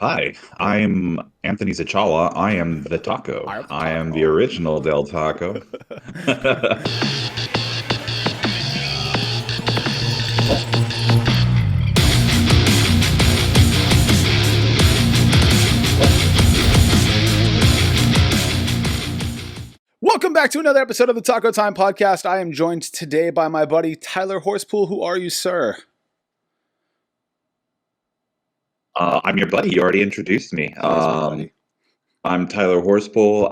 Hi, I'm Anthony Zachala. I am the I taco. am the I am the taco. original Del Taco. Welcome back to another episode of the Taco Time Podcast. I am joined today by my buddy Tyler Horspool. Who are you, sir? I'm your buddy. You already introduced me. He is my buddy. I'm Tyler Horspool.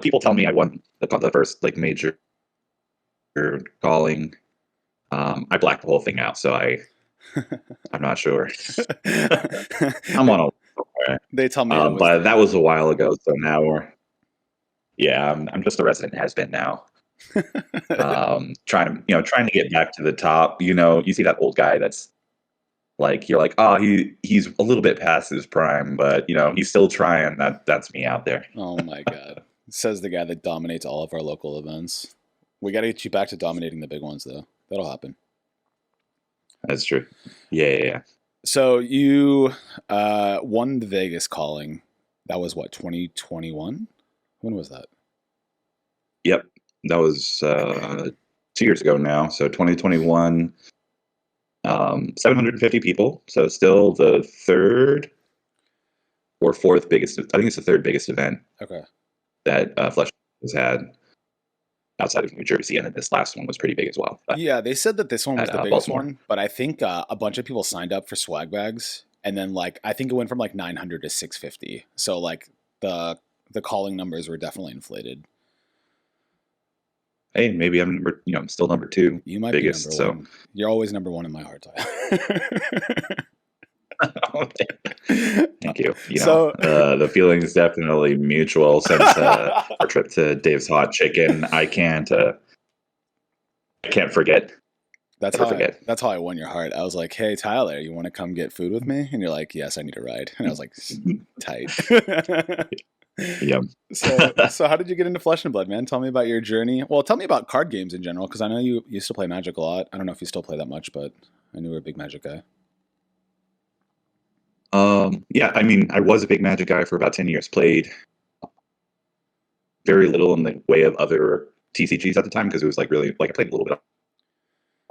People tell me I won the first like major calling. I blacked the whole thing out, so I'm not sure. I'm they, on a they tell me it was but the that was a while ago. So now I'm just a resident has been now. Trying to get back to the top. You see that old guy that's like you're like, oh, he's a little bit past his prime, but he's still trying. That's me out there. Oh my god. Says the guy that dominates all of our local events. We got to get you back to dominating the big ones, though. That'll happen. That's true. Yeah. So you won the Vegas calling. That was what, 2021? When was that? Yep. That was 2 years ago now. So 2021, 750 people. So still the third or fourth biggest. I think it's the third biggest event Okay. that Flesh has had outside of New Jersey, and then this last one was pretty big as well. Yeah, they said that this one was At the biggest Baltimore. one, but I think a bunch of people signed up for swag bags, and then like I think it went from like 900 to 650. So like the calling numbers were definitely inflated. Hey, maybe I'm still number two You might be number biggest. So one. You're always number one in my heart, Tyler. thank you. So The feeling is definitely mutual since our trip to Dave's Hot Chicken. I can't forget. that's Never how forget. that's how I won your heart. I was like, "Hey, Tyler, you want to come get food with me?" And you're like, "Yes, I need a ride." And I was like, "Tight." Yeah. So how did you get into Flesh and Blood, man? Tell me about your journey. Well, tell me about card games in general, because I know you used to play Magic a lot. I don't know if you still play that much, but I knew you were a big Magic guy. Yeah. I mean, I was a big Magic guy for about 10 years. Played very little in the way of other TCGs at the time because it was like really like I played a little bit of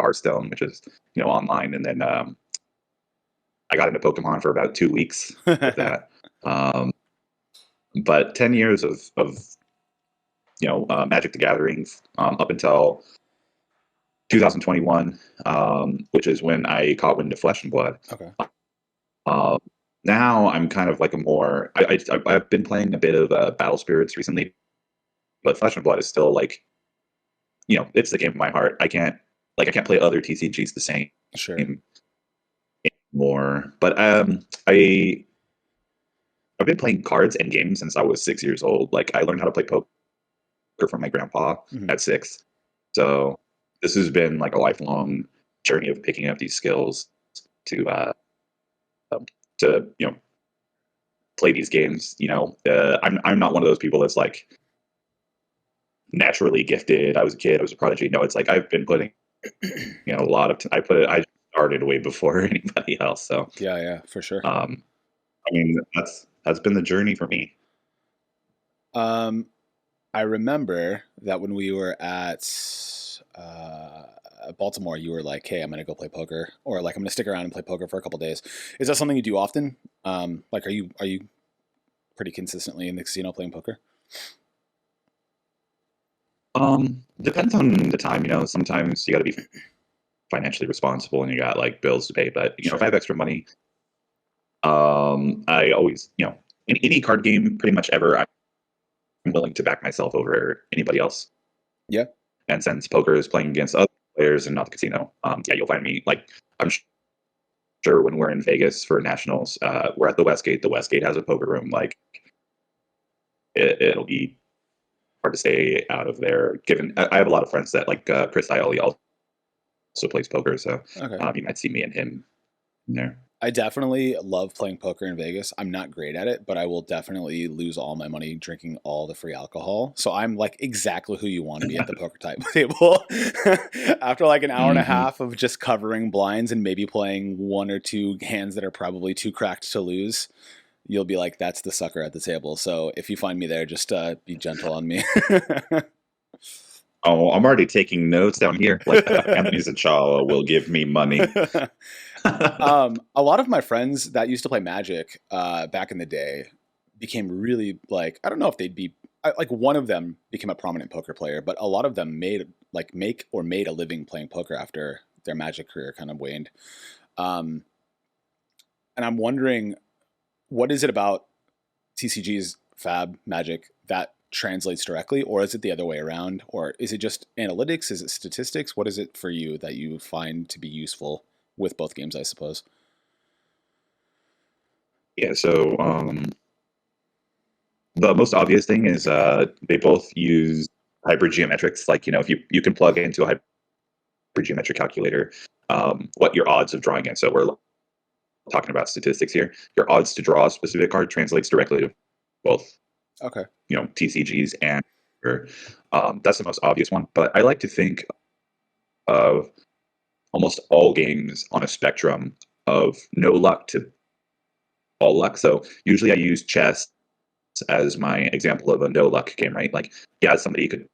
Hearthstone, which is online, and then I got into Pokemon for about 2 weeks with that. Um, but 10 years of Magic the Gathering up until 2021, which is when I caught wind of Flesh and Blood. Okay. Uh, Now I'm kind of like a more. I've been playing a bit of Battle Spirits recently, but Flesh and Blood is still like it's the game of my heart. I can't play other TCGs the same Sure. anymore. But I've been playing cards and games since I was 6 years old. Like I learned how to play poker from my grandpa Hmm. at 6. So this has been like a lifelong journey of picking up these skills to um, to play these games. I'm not one of those people that's like naturally gifted. I was a kid. I was a prodigy. No, it's like I've been putting a lot of. I started way before anybody else. So Yeah, for sure. um, I mean that's been the journey for me. Um, I remember that when we were at Baltimore, you were like, "Hey, I'm gonna go play poker," or like, "I'm gonna stick around and play poker for a couple days." Is that something you do often? Like, are you pretty consistently in the casino playing poker? Depends on the time. Sometimes you got to be financially responsible and you got like bills to pay. But if I Sure. have extra money, I always in any card game pretty much ever, I'm willing to back myself over anybody else. Yeah. And since poker is playing against other players and not the casino, yeah, you'll find me like I'm sure when we're in Vegas for nationals, we're at the Westgate. The Westgate has a poker room. Like it'll be hard to stay out of there. Given I have a lot of friends that like Chris Ioli also plays poker, so Okay. you might see me and him in there. I definitely love playing poker in Vegas. I'm not great at it, but I will definitely lose all my money drinking all the free alcohol. So I'm like exactly who you want to be at the poker type table. After like an hour and a Hmm. half of just covering blinds and maybe playing one or two hands that are probably too cracked to lose, you'll be like, that's the sucker at the table. So if you find me there, just be gentle on me. Oh, I'm already taking notes down here. Like Anthony Zachala will give me money. A lot of my friends that used to play Magic back in the day became really like I don't know if they'd be like one of them became a prominent poker player, but a lot of them made a living playing poker after their Magic career kind of waned. Um, and I'm wondering, what is it about TCG's Fab Magic that translates directly, or is it the other way around, or is it just analytics? Is it statistics? What is it for you that you find to be useful with both games? I suppose. Yeah, so the most obvious thing is they both use hybrid geometrics. Like, if you can plug into a hybrid geometric calculator, what your odds of drawing it. So we're talking about statistics here. Your odds to draw a specific card translates directly to both, Okay. TCGs and that's the most obvious one. But I like to think of almost all games on a spectrum of no luck to all luck. So usually I use chess as my example of a no luck game, right? Like, yeah, somebody could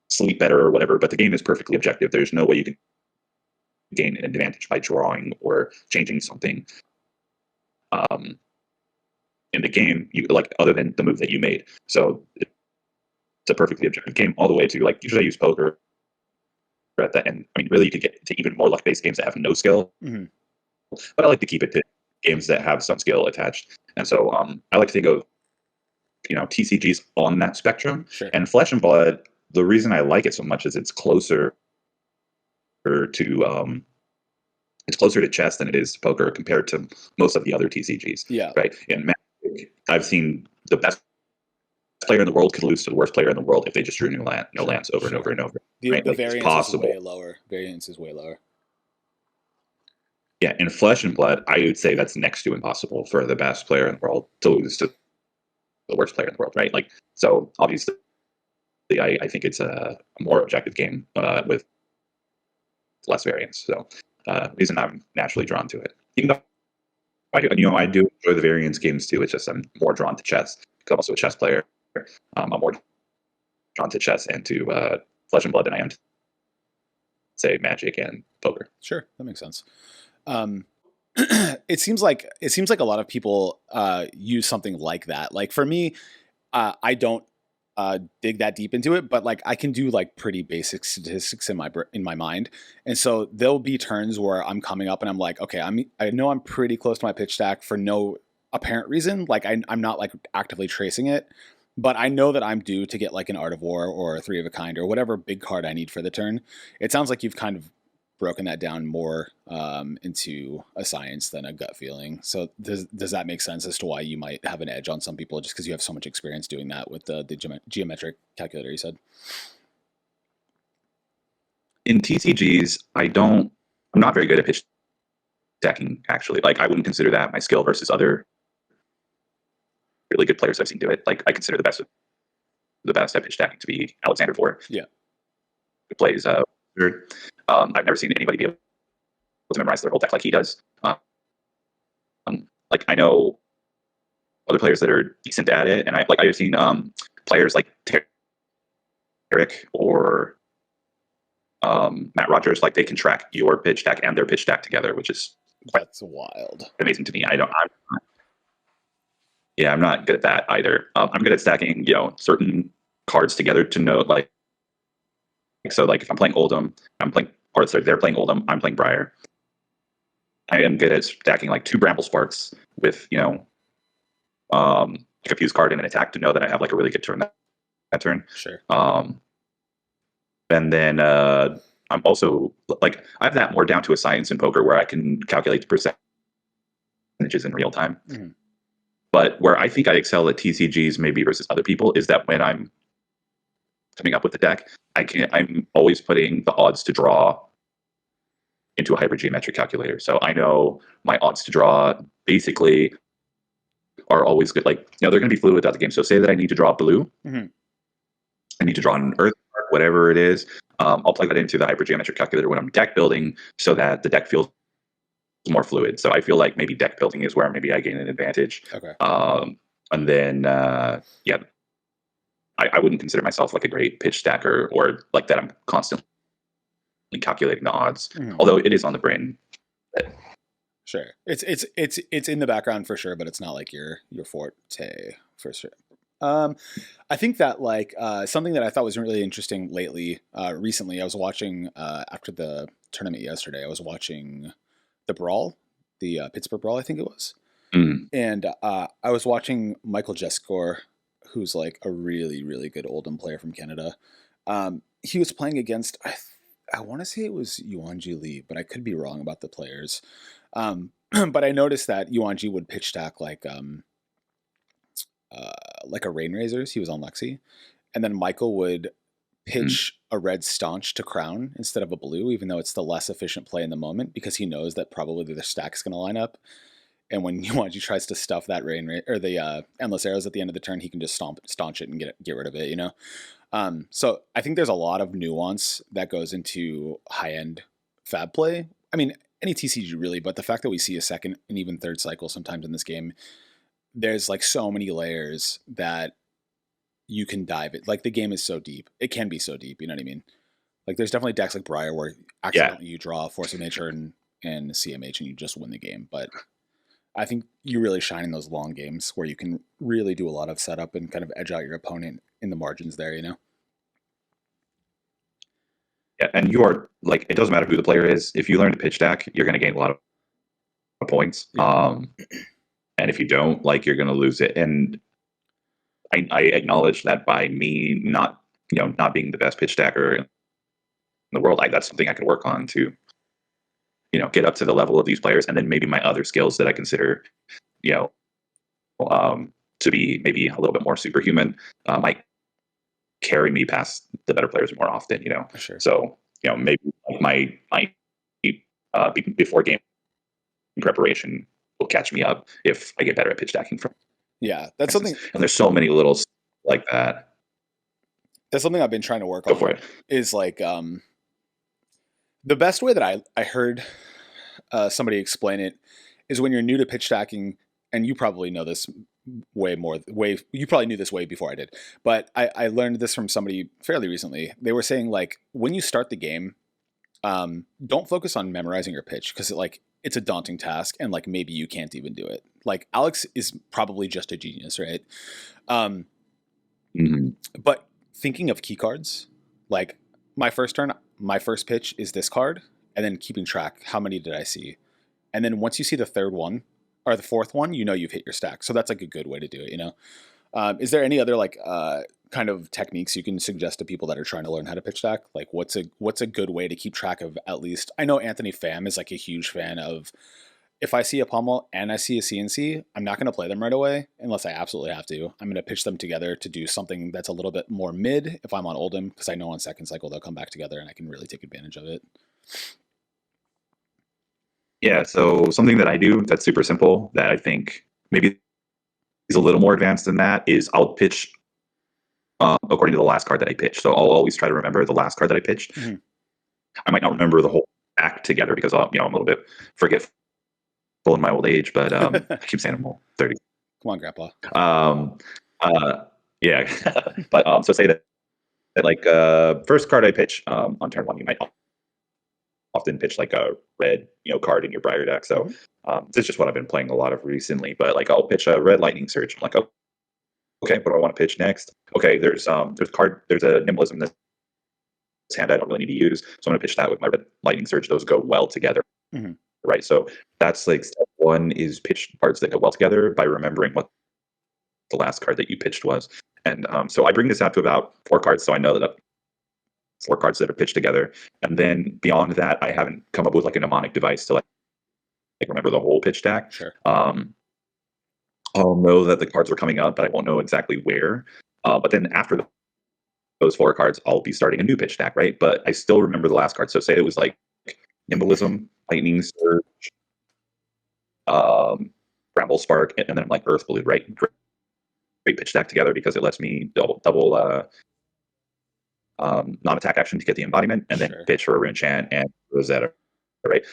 sleep better or whatever, but the game is perfectly objective. There's no way you can gain an advantage by drawing or changing something in the game, you like other than the move that you made. So it's a perfectly objective game all the way to like usually I use poker at that end. I mean, really, you could get to even more luck based games that have no skill, Hmm. but I like to keep it to games that have some skill attached. And so I like to think of TCGs on that spectrum. Sure. And Flesh and Blood, the reason I like it so much is to it's closer to chess than it is to poker compared to most of the other TCGs. Yeah. Right? In Magic, I've seen the best player in the world could lose to the worst player in the world if they just drew no lands over and over and over. Right? The Like it's variance is possible. way lower. Variance is way lower. Yeah, in Flesh and Blood, I would say that's next to impossible for the best player in the world to lose to the worst player in the world, right? Like, so obviously, I think it's a more objective game with less variance. So, reason I'm naturally drawn to it. Even though I do enjoy the variance games too. It's just I'm more drawn to chess. I'm also a chess player. I'm more drawn to chess and to Flesh and Blood than I am to say Magic and poker. Sure, that makes sense. Um, it seems like a lot of people use something like that. Like for me, I don't dig that deep into it, but like I can do like pretty basic statistics in my mind, and so there'll be turns where I'm coming up and I'm like, okay, I know I'm pretty close to my pitch stack for no apparent reason. Like I'm not like actively tracing it, but I know that I'm due to get like an Art of War or a Three of a Kind or whatever big card I need for the turn. It sounds like you've kind of broken that down more into a science than a gut feeling. So does that make sense as to why you might have an edge on some people just because you have so much experience doing that with the geometric calculator you said? In TCGs, I'm not very good at pitch stacking actually. Like I wouldn't consider that my skill versus other really good players I've seen do it. Like I consider the best at pitch stacking to be Alexander Ford, Yeah. who plays Wizard. I've never seen anybody be able to memorize their whole deck like he does. Like I know other players that are decent at it, and I've seen players like Tarek or Matt Rogers, like they can track your pitch stack and their pitch stack together, which is quite That's wild. amazing to me. I'm not good at that either. I'm good at stacking, certain cards together to know, so like if I'm playing Oldham, I'm playing, or sorry, they're playing Oldham, I'm playing Briar. I am good at stacking like two Bramble Sparks with, a confused card in an attack to know that I have like a really good turn that turn. Sure. And then I'm also like I have that more down to a science in poker where I can calculate the percentages in real time. Mm-hmm. But where I think I excel at TCGs maybe versus other people is that when I'm coming up with the deck, I'm always putting the odds to draw into a hypergeometric calculator. So I know my odds to draw basically are always good. Like, they're going to be fluid throughout the game. So say that I need to draw blue, Mhm. I need to draw an earth, whatever it is. I'll plug that into the hypergeometric calculator when I'm deck building, so that the deck feels more fluid. So I feel like maybe deck building is where maybe I gain an advantage. Okay. And then, yeah, I wouldn't consider myself like a great pitch stacker or like that I'm constantly calculating the odds, Mhm. although it is on the brain. Sure. It's in the background for sure, but it's not like your forte for sure. I think that like something that I thought was really interesting recently, I was watching after the tournament yesterday. I was watching the Brawl, the Pittsburgh Brawl, I think it was, Mm. and I was watching Michael Jeskor, who's like a really really good Oldham player from Canada. He was playing against I want to say it was Yuanji Lee, but I could be wrong about the players. But I noticed that Yuanji would pitch stack like a Rain Razors. He was on Lexi, and then Michael would Mm. pitch a red staunch to crown instead of a blue, even though it's the less efficient play in the moment because he knows that probably the stack is going to line up. And when Yuanji tries to stuff that or the endless arrows at the end of the turn, he can just staunch it and get rid of it. So I think there's a lot of nuance that goes into high end fab play. I mean, any TCG really, but the fact that we see a second and even third cycle sometimes in this game, there's like so many layers that you can dive it. Like the game is so deep. It can be so deep. You know what I mean? Like there's definitely decks like Briar where Yeah. accidentally you draw Force of Nature and CMH and you just win the game. But I think you really shine in those long games where you can really do a lot of setup and kind of edge out your opponent in the margins there, Yeah, and you are like, it doesn't matter who the player is. If you learn to pitch deck, you're going to gain a lot of points. Yeah. And if you don't, like, you're going to lose it. And I acknowledge that by me not being the best pitch stacker in the world, that's something I can work on to, get up to the level of these players. And then maybe my other skills that I consider, you know, to be maybe a little bit more superhuman, might carry me past the better players more often, Sure. So, maybe my before game preparation will catch me up if I get better at pitch stacking. Yeah, that's something. And there's so many little like that. That's something I've been trying to work Go on. for it. Is like the best way that I heard somebody explain it is when you're new to pitch stacking, and you probably know this you probably knew this way before I did, but I learned this from somebody fairly recently. They were saying like when you start the game, don't focus on memorizing your pitch because it's a daunting task and like maybe you can't even do it. Like Alex is probably just a genius, right? But thinking of key cards, like my first turn, my first pitch is this card, and then keeping track, how many did I see? And then once you see the third one or the fourth one, you've hit your stack. So that's like a good way to do it, Is there any other kind of techniques you can suggest to people that are trying to learn how to pitch stack? Like what's a good way to keep track of at least, I know Anthony Pham is like a huge fan of, if I see a pommel and I see a CNC, I'm not going to play them right away unless I absolutely have to. I'm going to pitch them together to do something that's a little bit more mid if I'm on Oldham, because I know on second cycle they'll come back together and I can really take advantage of it. Yeah, so something that I do that's super simple that I think maybe is a little more advanced than that is I'll pitch according to the last card that I pitched. So I'll always try to remember the last card that I pitched. Mm-hmm. I might not remember the whole act together because I'm a little bit forgetful in my old age, but I keep saying I'm 30. Come on, Grandpa. Yeah, but so say that like first card I pitch on turn one, you might often pitch like a red card in your Briar deck. So this is just what I've been playing a lot of recently. But like I'll pitch a red Lightning Surge. I'm like, oh, okay, what do I want to pitch next? Okay, there's a Nimblism in this hand I don't really need to use, so I'm going to pitch that with my red Lightning Surge. Those go well together. Mm-hmm. Right, so that's like step one, is pitch cards that go well together by remembering what the last card that you pitched was. And so I bring this out to about 4 cards, so I know that 4 cards that are pitched together. And then beyond that, I haven't come up with like a mnemonic device to like remember the whole pitch stack. Sure. I'll know that the cards are coming up, but I won't know exactly where. But then after those 4 cards, I'll be starting a new pitch stack, right? But I still remember the last card. So say it was like Nimbalism, Lightning Surge, um, Bramble Spark, and then like Earth Blue, right? Great pitch stack together because it lets me double non-attack action to get the embodiment, and then Sure. pitch for a Enchant and Rosetta, right?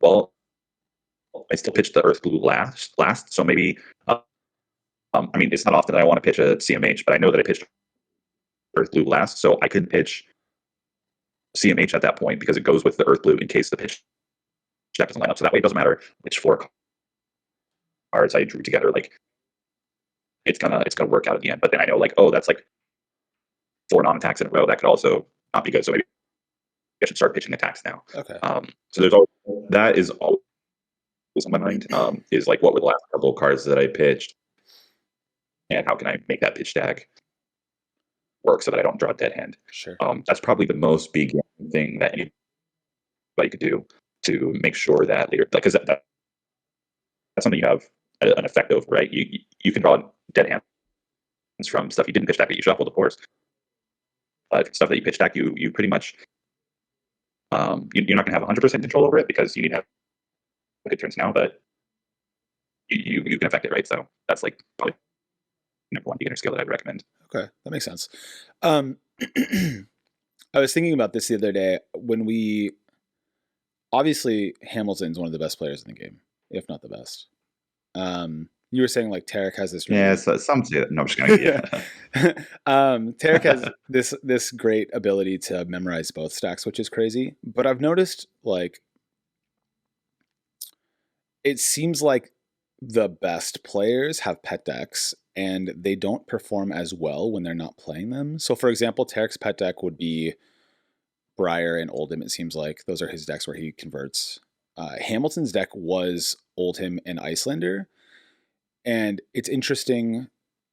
Well, I still pitch the Earth Blue last, so maybe. I mean, it's not often that I want to pitch a CMH, but I know that I pitched Earth Blue last, so I could pitch CMH at that point because it goes with the Earth Blue in case the pitch deck doesn't line up. So that way, it doesn't matter which four cards I drew together. Like it's gonna work out at the end. But then I know like, oh, that's like 4 non-attacks in a row. That could also not be good. So maybe I should start pitching attacks now. Okay. So there's always, that is always on my mind. Is like what were the last couple of cards that I pitched, and how can I make that pitch deck work so that I don't draw a dead hand. Sure. That's probably the most beginning thing that anybody could do to make sure that later, because that's something you have an effect over, right? You can draw dead hands from stuff you didn't pitch deck that you shuffled, of course. But stuff that you pitch deck, you pretty much you're not going to have 100% control over it because you need to have good turns now, but you can affect it, right? So that's like probably number one beginner skill that I'd recommend. Okay, that makes sense. I was thinking about this the other day when obviously Hamilton's one of the best players in the game, if not the best. You were saying like Tarek has this. Yeah, so some say that. No, I'm just kidding. Yeah. Tarek has this great ability to memorize both stacks, which is crazy. But I've noticed like it seems like the best players have pet decks and they don't perform as well when they're not playing them. So for example, Tarek's pet deck would be Briar and Oldhim, it seems like. Those are his decks where he converts. Hamilton's deck was Oldhim and Icelander. And it's interesting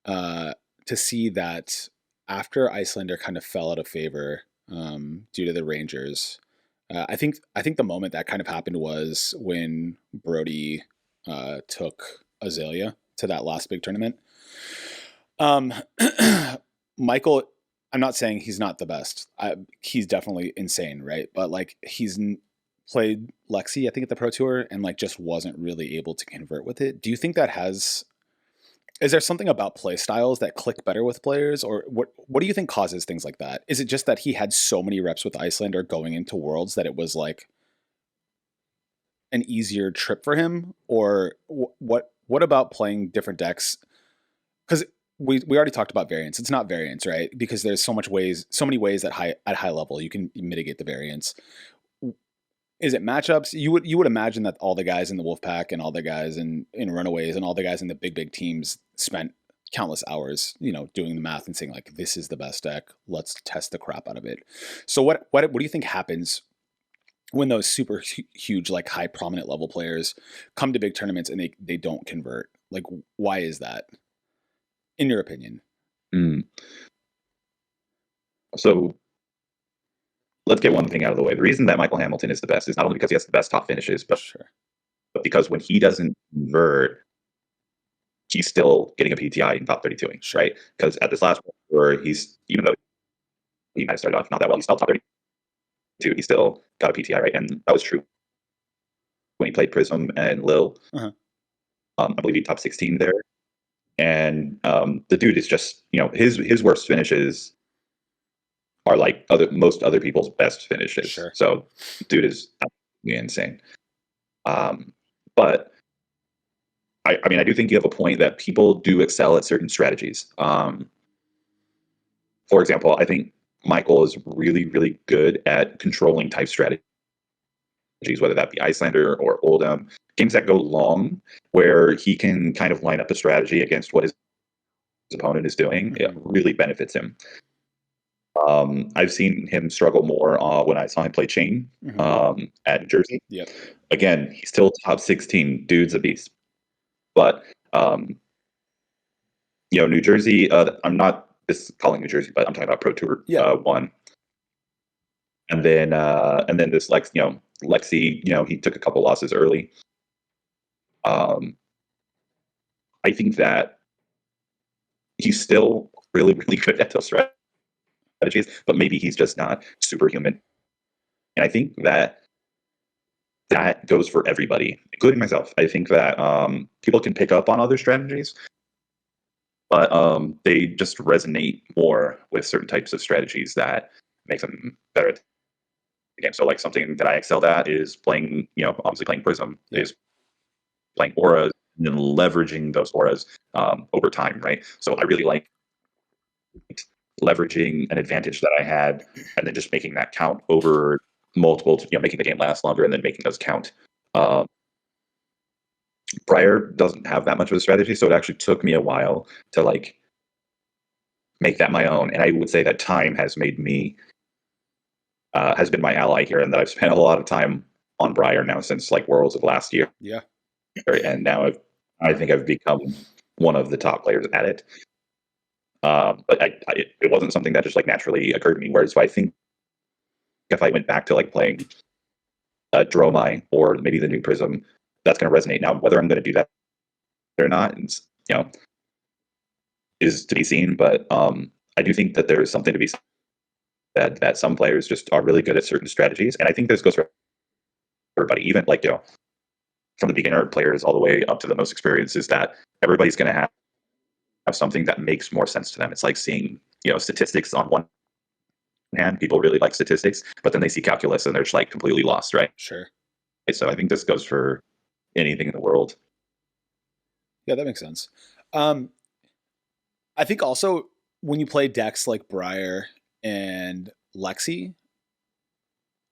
to see that after Icelander kind of fell out of favor due to the Rangers, I think the moment that kind of happened was when Brody took Azalea to that last big tournament. Michael, I'm not saying he's not the best. He's definitely insane, right? But like he's played Lexi, I think, at the Pro Tour, and like just wasn't really able to convert with it. Do you think that is there something about play styles that click better with players, or what do you think causes things like that? Is it just that he had so many reps with Icelander going into Worlds that it was like an easier trip for him, or what about playing different decks? Because we already talked about variance. It's not variance, right? Because there's so many ways that at high level you can mitigate the variance. Is it matchups? You would imagine that all the guys in the Wolfpack and all the guys in Runaways and all the guys in the big teams spent countless hours, doing the math and saying like, this is the best deck. Let's test the crap out of it. So what do you think happens when those super huge, like high prominent level players come to big tournaments and they don't convert? Like, why is that, in your opinion? So let's get one thing out of the way. The reason that Michael Hamilton is the best is not only because he has the best top finishes, but because when he doesn't convert, he's still getting a PTI in top 32ing, right? Because at this last tour, even though he might have started off not that well, he's still top 32. He still got a PTI, right? And that was true when he played Prism and Lil. I believe he top 16 there. And the dude is just, his worst finishes are like most other people's best finishes. Sure. So dude is absolutely insane. But I mean, I do think you have a point that people do excel at certain strategies. For example, I think Michael is really, really good at controlling type strategies, whether that be Icelander or Oldhim, games that go long, where he can kind of line up the strategy against what his opponent is doing. It really benefits him. I've seen him struggle more when I saw him play Chain at New Jersey. Yep. Again, he's still top 16. Dude's a beast. But New Jersey. I'm not calling New Jersey, but I'm talking about Pro Tour 1. And then this Lexi. He took a couple losses early. I think that he's still really, really good at those strategies, but maybe he's just not superhuman. And I think that that goes for everybody, including myself. I think that people can pick up on other strategies, but they just resonate more with certain types of strategies that make them better at the game. So, like something that I excelled at is playing, obviously playing Prism, is playing auras and then leveraging those auras over time, right? So I really like leveraging an advantage that I had and then just making that count over multiple, making the game last longer and then making those count. Um, Briar doesn't have that much of a strategy, so it actually took me a while to like make that my own. And I would say that time has made me has been my ally here, and that I've spent a lot of time on Briar now since like Worlds of last year. Yeah. And now I think I've become one of the top players at it. But it wasn't something that just like naturally occurred to me. Whereas I think if I went back to like playing Dromai or maybe the new Prism, that's going to resonate. Now, whether I'm going to do that or not, is to be seen. But I do think that there is something to be said that some players just are really good at certain strategies, and I think this goes for everybody, even like from the beginner players all the way up to the most experienced. Is that everybody's going to have something that makes more sense to them. It's like seeing statistics on one hand. People really like statistics, but then they see calculus and they're just like completely lost, right? Sure. So I think this goes for anything in the world. Yeah, that makes sense. I think also when you play decks like Briar and Lexi,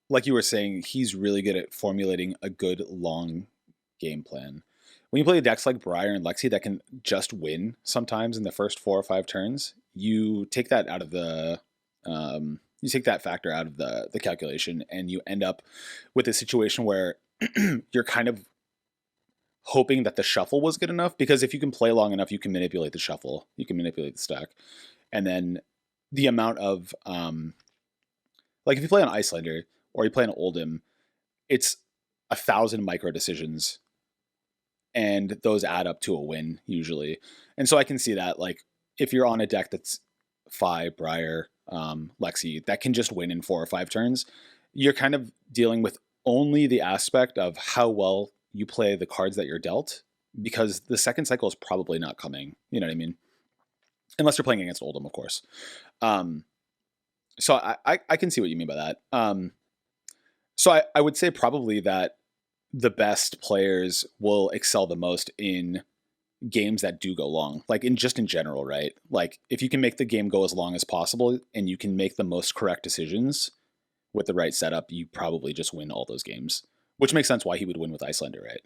like you were saying, he's really good at formulating a good long game plan. When you play decks like Briar and Lexi that can just win sometimes in the first 4 or 5 turns, you take that out of the you take that factor out of the calculation, and you end up with a situation where you're kind of hoping that the shuffle was good enough, because if you can play long enough, you can manipulate the shuffle, you can manipulate the stack, and then the amount of like if you play an Icelander or you play an Oldhim, it's 1,000 micro decisions, and those add up to a win usually. And so I can see that, like if you're on a deck that's Fi, Briar, Lexi that can just win in 4 or 5 turns, you're kind of dealing with only the aspect of how well you play the cards that you're dealt, because the second cycle is probably not coming. You know what I mean? Unless you're playing against Oldhim, of course. So I can see what you mean by that. So I would say probably that the best players will excel the most in games that do go long, like in general, right? Like if you can make the game go as long as possible and you can make the most correct decisions with the right setup, you probably just win all those games, which makes sense why he would win with Icelander, right?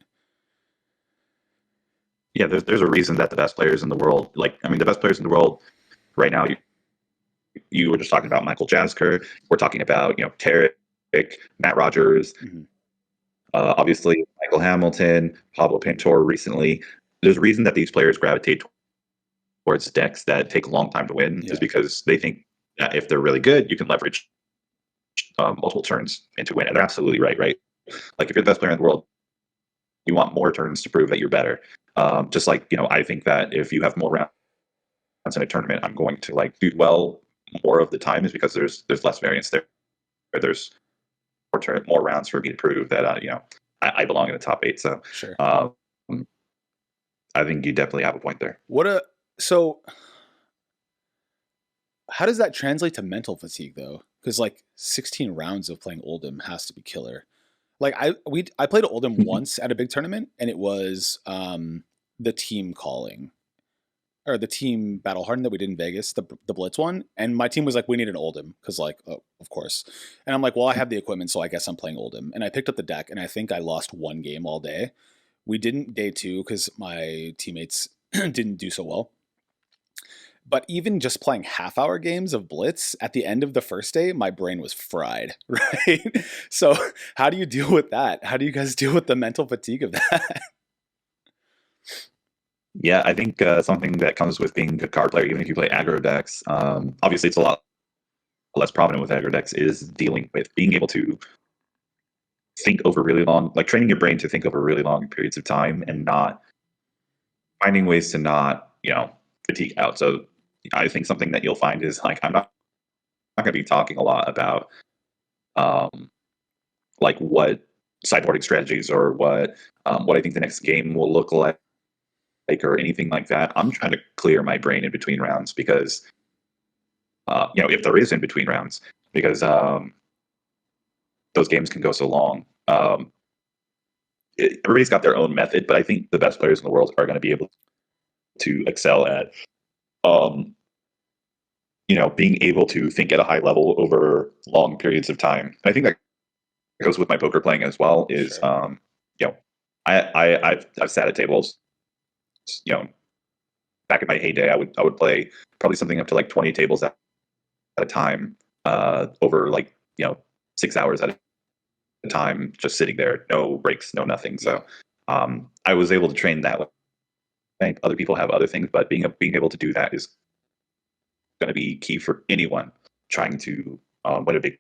Yeah, there's a reason that the best players in the world, the best players in the world right now, you were just talking about Michael Jasker. We're talking about Tarek, Matt Rogers, obviously Michael Hamilton, Pablo Pantor recently. There's a reason that these players gravitate towards decks that take a long time to win, is because they think that if they're really good, you can leverage multiple turns into win. And they're absolutely right, right? Like if you're the best player in the world, you want more turns to prove that you're better. Just like, I think that if you have more rounds in a tournament, I'm going to like do well more of the time, is because there's less variance there. There's more rounds for me to prove that I belong in the top 8. So Sure. I think you definitely have a point there. So how does that translate to mental fatigue though? Because like 16 rounds of playing Oldhim has to be killer. Like I played Oldhim once at a big tournament, and it was the team calling, or the team battle hardened that we did in Vegas, the Blitz one. And my team was like, we need an Oldhim, because like, oh, of course. And I'm like, well, I have the equipment, so I guess I'm playing Oldhim. And I picked up the deck, and I think I lost 1 game all day. We didn't day 2 because my teammates didn't do so well. But even just playing half-hour games of Blitz at the end of the first day, my brain was fried, right? So how do you deal with that? How do you guys deal with the mental fatigue of that? Yeah, I think something that comes with being a good card player, even if you play aggro decks, obviously it's a lot less prominent with aggro decks, is dealing with being able to think over really long, like training your brain to think over really long periods of time, and not finding ways to not, fatigue out. So I think something that you'll find is like, I'm not going to be talking a lot about like what sideboarding strategies or what I think the next game will look like or anything like that. I'm trying to clear my brain in between rounds because if there is in between rounds, because those games can go so long. Everybody's got their own method, but I think the best players in the world are going to be able to excel at, um, being able to think at a high level over long periods of time. And I think that goes with my poker playing as well. Is Sure. I've sat at tables, you know, back in my heyday, I would play probably something up to like 20 tables at a time, over like 6 hours at a time, just sitting there, no breaks, no nothing. Yeah. So I was able to train that way. I think other people have other things, but being able to do that is going to be key for anyone trying to win a big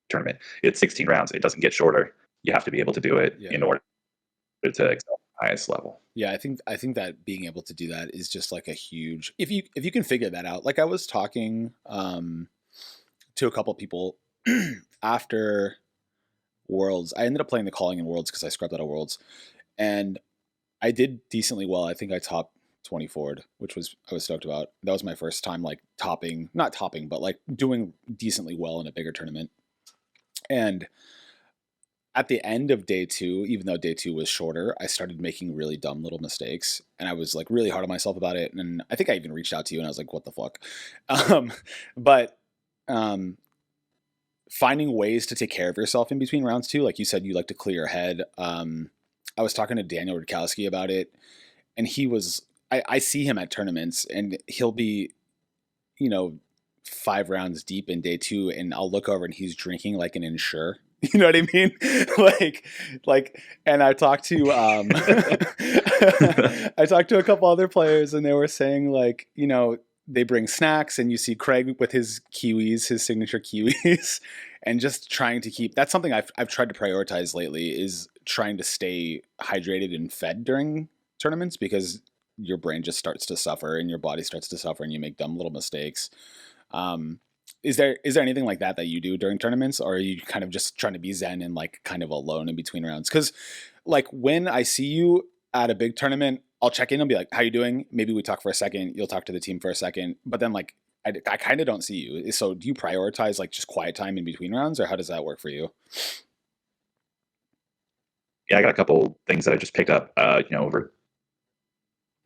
tournament. It's 16 rounds. It doesn't get shorter. You have to be able to do it Yeah. in order to excel at the highest level. Yeah, I think that being able to do that is just like a huge, if you can figure that out. Like I was talking to a couple people after Worlds. I ended up playing the calling in Worlds because I scrubbed out of Worlds, and I did decently well. I think I topped 20 forward, which I was stoked about. That was my first time like not topping, but like doing decently well in a bigger tournament. And at the end of day two, even though day two was shorter, I started making really dumb little mistakes, and I was like really hard on myself about it. And I think I even reached out to you, and I was like, "What the fuck?" But um, finding ways to take care of yourself in between rounds too, like you said, you like to clear your head. I was talking to Daniel Rudkowski about it, and he was. I see him at tournaments, and he'll be, you know, 5 rounds deep in day two, and I'll look over and he's drinking like an Ensure. You know what I mean? like, and I talked to I talked to a couple other players, and they were saying like, they bring snacks, and you see Craig with his kiwis, his signature kiwis, and just trying to keep. That's something I've tried to prioritize lately, is trying to stay hydrated and fed during tournaments, because your brain just starts to suffer and your body starts to suffer and you make dumb little mistakes. Um, is there anything like that you do during tournaments, or are you kind of just trying to be zen and like kind of alone in between rounds? Because like when I see you at a big tournament, I'll check in and be like, "How you doing?" Maybe we talk for a second. You'll talk to the team for a second, but then like I kind of don't see you. So do you prioritize like just quiet time in between rounds, or how does that work for you? Yeah, I got a couple things that I just picked up,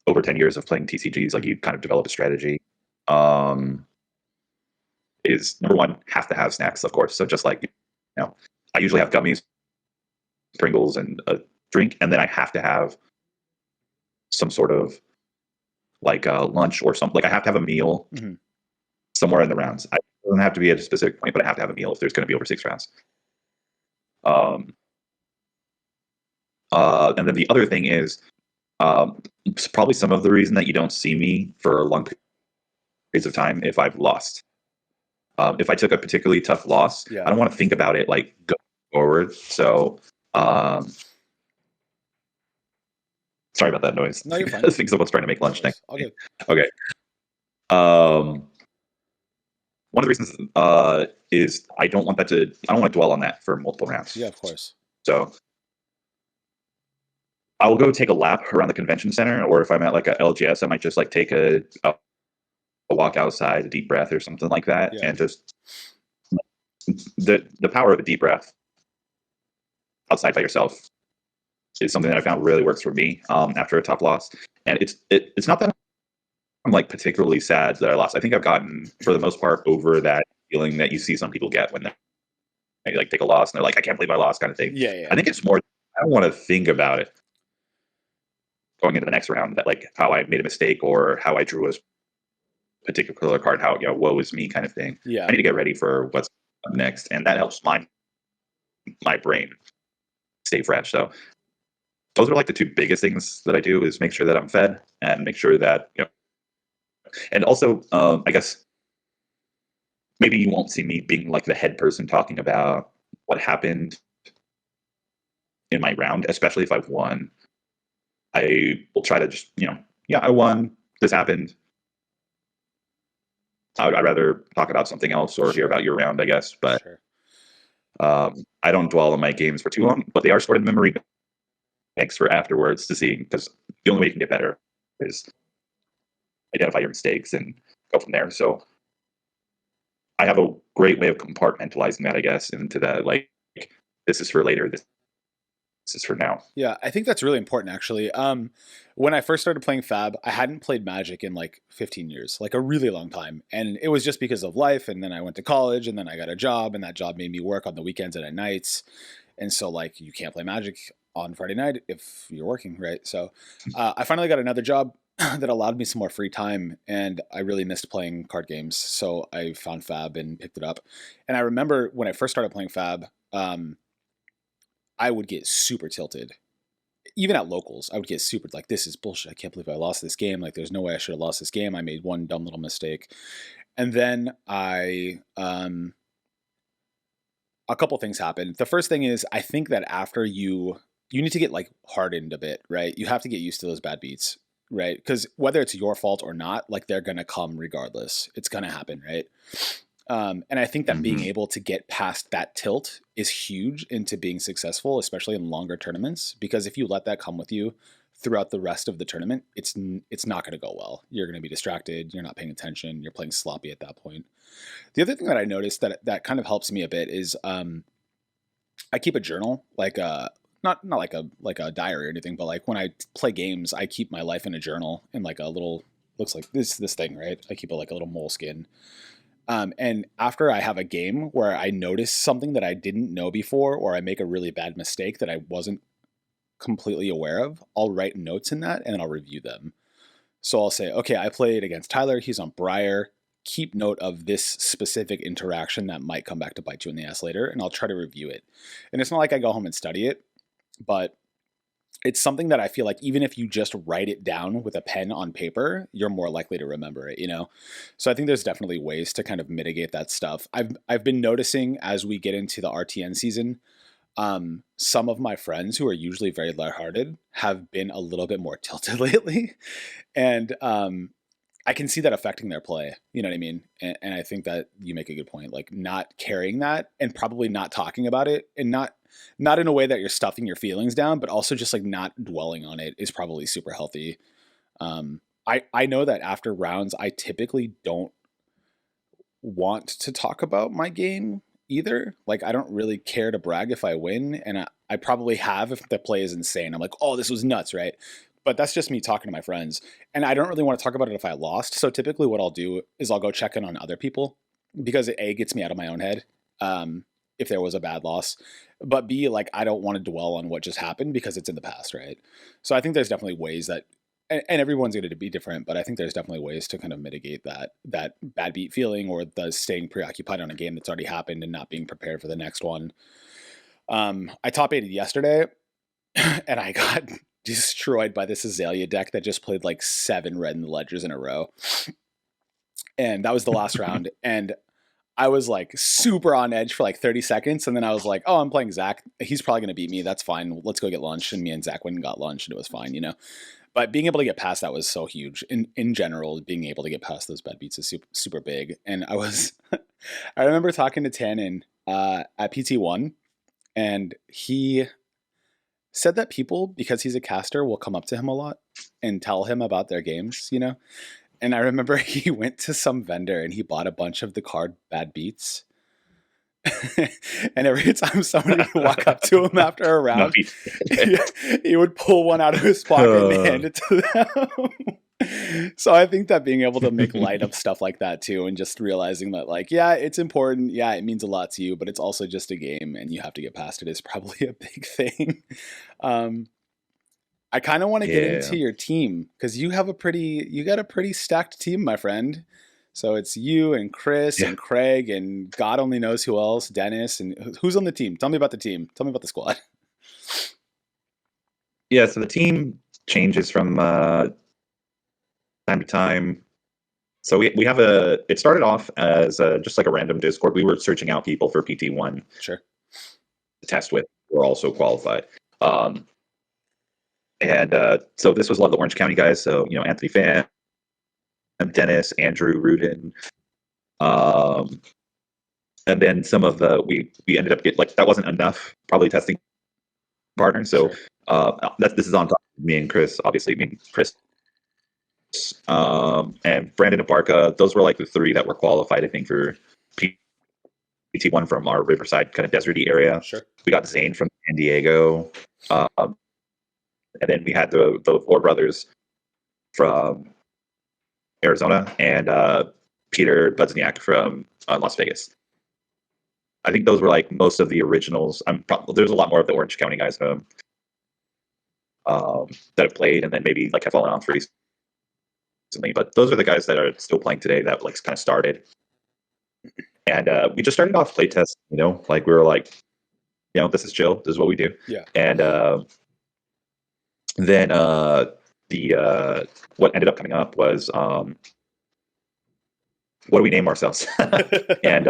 over 10 years of playing TCGs. Like, you kind of develop a strategy. Um, is number one, have to have snacks, of course. So just like, I usually have gummies, Pringles, and a drink, and then I have to have some sort of like lunch or something. Like, I have to have a meal Mm-hmm. somewhere in the rounds. It doesn't have to be at a specific point, but I have to have a meal if there's going to be over 6 rounds. Um, and then the other thing is, it's probably some of the reason that you don't see me for long periods of time if I've lost. If I took a particularly tough loss, Yeah. I don't want to think about it like going forward. So, sorry about that noise. No, you're fine. I think someone's trying to make lunch next. All good. Okay. One of the reasons is I don't want to dwell on that for multiple rounds. Yeah, of course. So I will go take a lap around the convention center, or if I'm at like a LGS, I might just like take a walk outside, a deep breath or something like that, Yeah. and just the power of a deep breath outside by yourself is something that I found really works for me after a tough loss. And it's not that I'm like particularly sad that I lost. I think I've gotten, for the most part, over that feeling that you see some people get when they like take a loss and they're like, I can't believe I lost, kind of thing. Yeah. I think it's more, I don't want to think about it going into the next round, that like how I made a mistake or how I drew a particular card, how, woe is me kind of thing. Yeah. I need to get ready for what's up next, and that helps my brain stay fresh. So those are like the two biggest things that I do, is make sure that I'm fed and make sure that, and also, I guess maybe you won't see me being like the head person talking about what happened in my round, especially if I've won. I will try to just, yeah, I won, this happened. I'd rather talk about something else or hear about your round, I guess. But Sure. I don't dwell on my games for too long, but they are stored in memory banks for afterwards to see, because the only way you can get better is identify your mistakes and go from there. So I have a great way of compartmentalizing that, I guess, into that, like, this is for later, this is for now. Yeah, I think that's really important actually. When I first started playing Fab, I hadn't played Magic in like 15 years, like a really long time. And it was just because of life. And then I went to college and then I got a job, and that job made me work on the weekends and at nights. And so, like, you can't play Magic on Friday night if you're working, right? So I finally got another job that allowed me some more free time, and I really missed playing card games. So I found Fab and picked it up. And I remember when I first started playing Fab, I would get super tilted. Even at locals, I would get super like, this is bullshit. I can't believe I lost this game. Like, there's no way I should have lost this game. I made one dumb little mistake. And then a couple things happened. The first thing is, I think that after you need to get like hardened a bit, right? You have to get used to those bad beats, right? Because whether it's your fault or not, like, they're gonna come regardless. It's gonna happen, right? And I think that being Mhm. able to get past that tilt is huge into being successful, especially in longer tournaments. Because if you let that come with you throughout the rest of the tournament, it's not going to go well. You're going to be distracted. You're not paying attention. You're playing sloppy at that point. The other thing that I noticed that kind of helps me a bit is I keep a journal, like not like a diary or anything, but like when I play games, I keep my life in a journal in like a little, looks like this thing, right? I keep it like a little moleskin. And after I have a game where I notice something that I didn't know before, or I make a really bad mistake that I wasn't completely aware of, I'll write notes in that and then I'll review them. So I'll say, okay, I played against Tyler. He's on Briar. Keep note of this specific interaction that might come back to bite you in the ass later, and I'll try to review it. And it's not like I go home and study it, but it's something that I feel like even if you just write it down with a pen on paper, you're more likely to remember it, you know? So I think there's definitely ways to kind of mitigate that stuff. I've been noticing as we get into the RTN season, some of my friends who are usually very lighthearted have been a little bit more tilted lately. And I can see that affecting their play. You know what I mean? And I think that you make a good point. Like, not carrying that and probably not talking about it, and not in a way that you're stuffing your feelings down, but also just like not dwelling on it is probably super healthy. I know that after rounds, I typically don't want to talk about my game either. Like, I don't really care to brag if I win, and I probably have if the play is insane. I'm like, oh, this was nuts, right? But that's just me talking to my friends, and I don't really want to talk about it if I lost. So typically, what I'll do is I'll go check in on other people, because it A, gets me out of my own head. If there was a bad loss, but B, like, I don't want to dwell on what just happened because it's in the past, right? So I think there's definitely ways that, and everyone's going to be different, but I think there's definitely ways to kind of mitigate that bad beat feeling, or the staying preoccupied on a game that's already happened and not being prepared for the next one. I top aided yesterday, and I got destroyed by this Azalea deck that just played like 7 red in the ledgers in a row, and that was the last round. And I was like super on edge for like 30 seconds. And then I was like, oh, I'm playing Zach. He's probably going to beat me. That's fine. Let's go get lunch. And me and Zach went and got lunch, and it was fine, you know? But being able to get past that was so huge. In general, being able to get past those bad beats is super, super big. And I remember talking to Tannen at PT1, and he said that people, because he's a caster, will come up to him a lot and tell him about their games, you know? And I remember he went to some vendor and he bought a bunch of the card Bad Beats. And every time somebody would walk up to him after a round, he would pull one out of his pocket and hand it to them. So I think that being able to make light of stuff like that too, and just realizing that, like, yeah, it's important. Yeah, it means a lot to you, but it's also just a game and you have to get past it, is probably a big thing. I kind of want to get Yeah. into your team, because you got a pretty stacked team, my friend. So it's you and Chris Yeah. and Craig and God only knows who else, Dennis, and who's on the team. Tell me about the team. Tell me about the squad. Yeah, so the team changes from time to time. So we have it started off as just like a random Discord. We were searching out people for PT1 Sure. to test with. We're also qualified. And so this was a lot of the Orange County guys. So, Anthony Fan, Dennis, Andrew, Rudin, um, and then some of the we ended up getting like that wasn't enough probably testing partners. So Sure. this is on top of me and Chris. Obviously, me and Chris and Brandon Abarca. Those were like the three that were qualified, I think, for PT1 from our Riverside kind of deserty area. Sure. We got Zane from San Diego, and then we had the four brothers from Arizona and Peter Budzniak from Las Vegas. I think those were like most of the originals. There's a lot more of the Orange County guys that have played and then maybe like have fallen off recently. But those are the guys that are still playing today that like kind of started. And we just started off playtest, like we were like, this is chill. This is what we do. Yeah. And then what ended up coming up was what do we name ourselves? And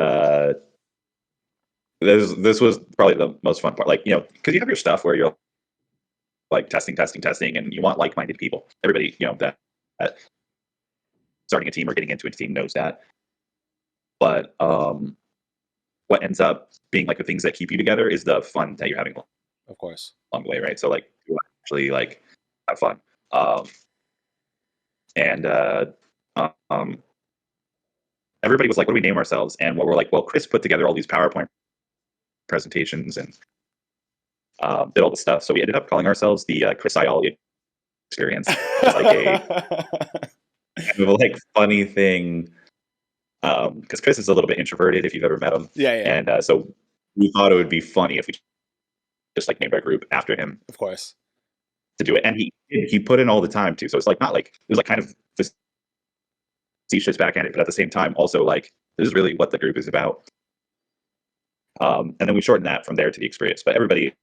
this was probably the most fun part. Like, because you have your stuff where you're like testing, and you want like-minded people. Everybody, that starting a team or getting into a team knows that. But what ends up being like the things that keep you together is the fun that you're having Of course. along the way, right? So like you actually like have fun. And everybody was like, what do we name ourselves? And what we're like, well, Chris put together all these PowerPoint presentations and did all the stuff. So we ended up calling ourselves the Chrisiology experience. It's like a kind of like funny thing. Because Chris is a little bit introverted if you've ever met him. Yeah. And so we thought it would be funny if we just like named our group after him. Of course. To do it. And he put in all the time too. So it's like not like it was like kind of facetious backhanded, but at the same time also like this is really what the group is about. And then we shortened that from there to the experience. But everybody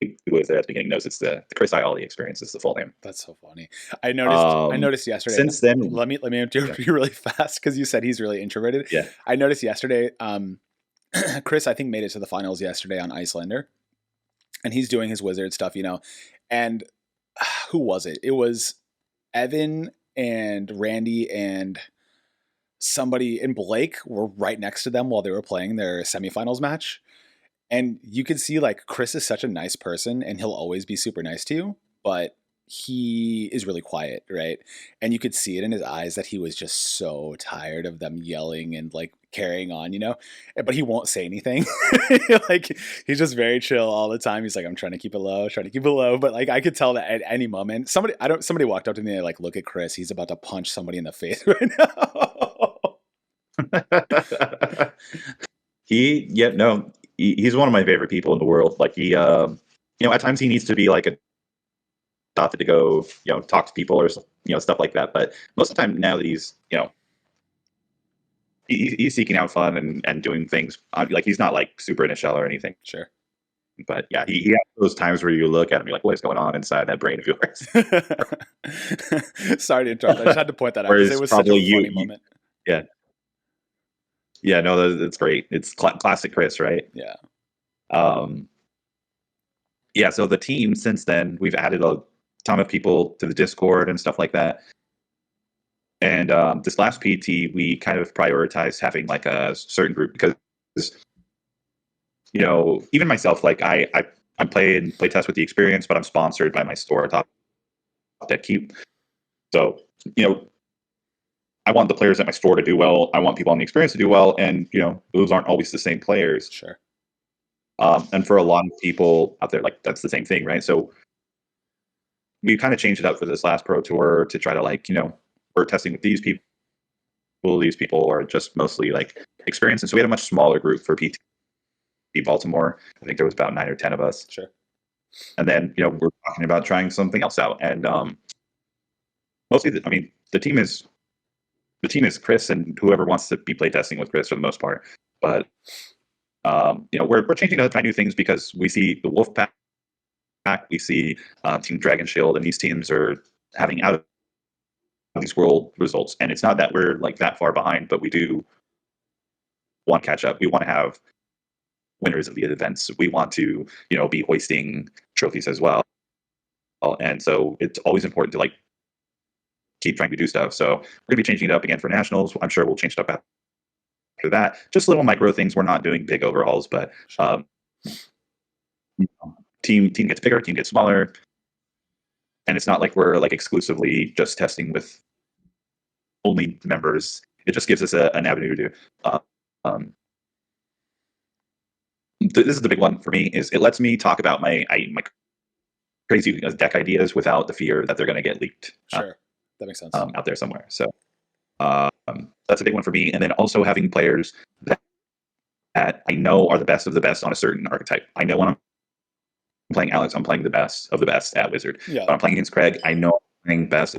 who was there at the beginning knows it's the Chrisiology experience is the full name. That's so funny. I noticed yesterday. Since then, let me interrupt you really fast because you said he's really introverted. Yeah. I noticed yesterday. Chris, I think, made it to the finals yesterday on Icelander, and he's doing his wizard stuff, And who was it? It was Evan and Randy and somebody, and Blake were right next to them while they were playing their semifinals match. And you can see like Chris is such a nice person and he'll always be super nice to you, but he is really quiet, right? And you could see it in his eyes that he was just so tired of them yelling and like carrying on, but he won't say anything. Like he's just very chill all the time. He's like, I'm trying to keep it low. But like I could tell that at any moment, somebody walked up to me and like, look at Chris. He's about to punch somebody in the face right now. He's one of my favorite people in the world. Like he, at times he needs to be like adopted to go, talk to people or stuff like that. But most of the time now that he's, he's seeking out fun and doing things. Like he's not like super in a shell or anything. Sure. But yeah, he has those times where you look at him, you're like, what is going on inside that brain of yours? Sorry to interrupt. I just had to point that out because it was such a funny moment. Yeah. Yeah, no, that's great. It's classic Chris, right? Yeah. Yeah, so the team since then, we've added a ton of people to the Discord and stuff like that. And this last PT, we kind of prioritized having like a certain group because, even myself, like I play test with the experience, but I'm sponsored by my store, Top Deck Keep. So, I want the players at my store to do well. I want people on the experience to do well. And, those aren't always the same players. Sure. And for a lot of people out there, like that's the same thing, right? So we kind of changed it up for this last pro tour to try to like, we're testing with these people. These people are just mostly like experienced. And so we had a much smaller group for PT Baltimore. I think there was about 9 or 10 of us. Sure. And then, we're talking about trying something else out. And mostly, the team is Chris and whoever wants to be playtesting with Chris for the most part. But we're changing up, trying new things because we see the Wolf Pack, we see Team Dragon Shield, and these teams are having out of these world results. And it's not that we're like that far behind, but we do want to catch up. We want to have winners of the events. We want to, be hoisting trophies as well. And so it's always important to like keep trying to do stuff. So we're gonna be changing it up again for nationals. I'm sure we'll change it up that, just little micro things. We're not doing big overhauls, but Sure. team gets bigger, team gets smaller, and it's not like we're like exclusively just testing with only members. It just gives us an avenue to. Um, this is the big one for me. Is it lets me talk about my crazy deck ideas without the fear that they're going to get leaked. Sure, that makes sense. Out there somewhere. So that's a big one for me. And then also having players that I know are the best of the best on a certain archetype. I know when I'm playing Alex, I'm playing the best of the best at Wizard. Yeah. When I'm playing against Craig, I know I'm playing the